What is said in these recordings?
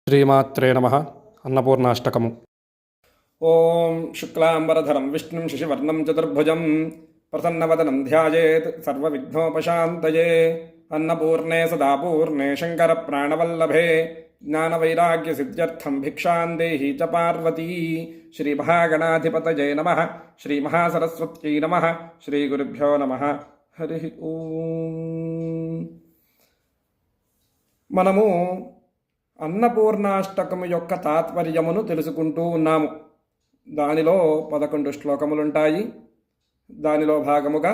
శ్రీమాత్రే నమః. అన్నపూర్ణాష్టకము. ఓం శుక్లాంబరధరం విష్ణుం శశివర్ణం చతుర్భుజం ప్రసన్నవదనం ధ్యాయేత్ సర్వవిఘ్నోపశాంతయే. అన్నపూర్ణే సదా పూర్ణే శంకర ప్రాణవల్లభే జ్ఞానవైరాగ్యసిద్ధ్యర్థం భిక్షాం దేహి చ పార్వతీ. శ్రీమహాగణాధిపతయే నమః. శ్రీమహాసరస్వత్యై నమః. శ్రీగురుభ్యో నమః. హరి ఓం. మనము అన్నపూర్ణాష్టకము యొక్క తాత్పర్యమును తెలుసుకుంటూ ఉన్నాము. దానిలో 11 శ్లోకములుంటాయి. దానిలో భాగముగా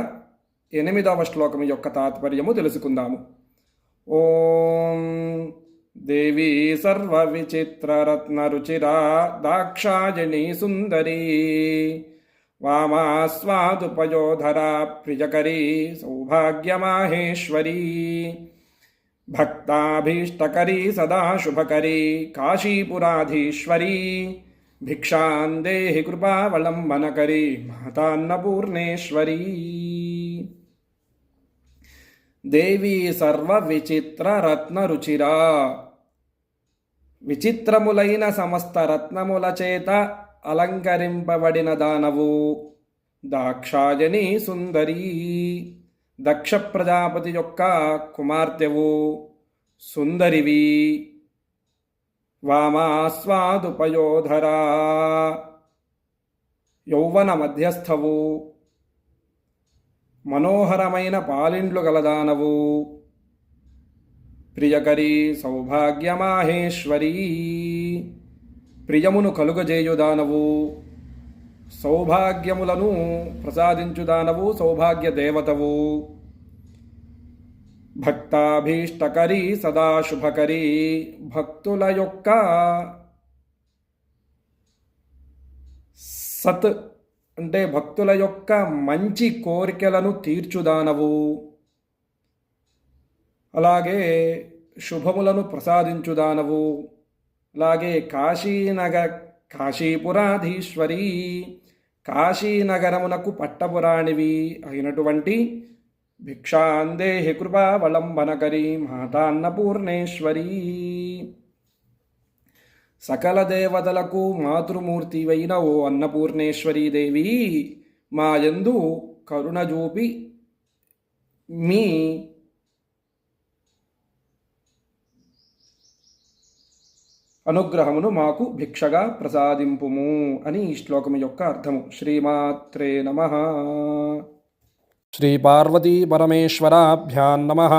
8వ శ్లోకము యొక్క తాత్పర్యము తెలుసుకుందాము. ఓం దేవీ సర్వ విచిత్రరత్నరుచిరా దాక్షాయణీ సుందరీ వామాస్వాదుపయోధరా ప్రియకరీ సౌభాగ్యమాహేశ్వరీ భక్తాభీష్టకరీ సదా శుభకరీ కాశీపురాధీశ్వరీ భిక్షాం దేహి కృపావలంబనకరీ మాతాన్నపూర్ణేశ్వరీ. దేవీ సర్వ విచిత్ర రత్నరుచిరా, విచిత్రములైన సమస్త రత్నముల చేత అలంకరింపబడిన దానవు. దాక్షాయణీ సుందరీ, దక్ష ప్రజాపతి యొక్క కుమార్తెవు, సుందరివి. వామాస్వాదుపయోధరా, యౌవన మధ్యస్థవు, మనోహరమైన పాలిండ్లు గలదానవు. ప్రియకరీ సౌభాగ్యమాహేశ్వరీ, ప్రియమును కలుగజేయుదానవు, సౌభాగ్యములను ప్రసాదించుదానవు, సౌభాగ్య దేవతవు. భక్తాభీష్టకరీ సదా శుభకరీ, భక్తుల యొక్క సత్ అంటే భక్తుల యొక్క మంచి కోరికలను తీర్చుదానవు. అలాగే శుభములను ప్రసాదించుదానవు. అలాగే కాశీపురాధీశ్వరీ, కాశీనగరమునకు పట్టపురాణివి అయినటువంటి భిక్షాం దేహి కృపావలంబనకరీ మాతాన్నపూర్ణేశ్వరీ. సకల దేవతలకు మాతృమూర్తివైన ఓ అన్నపూర్ణేశ్వరీ దేవి, మా యందు కరుణ చూపి మీ అనుగ్రహమును మాకు భిక్షగా ప్రసాదింపుము అని ఈ శ్లోకము యొక్క అర్థము. శ్రీమాత్రే నమః. శ్రీ పార్వతీ పరమేశ్వరాభ్యాం నమః.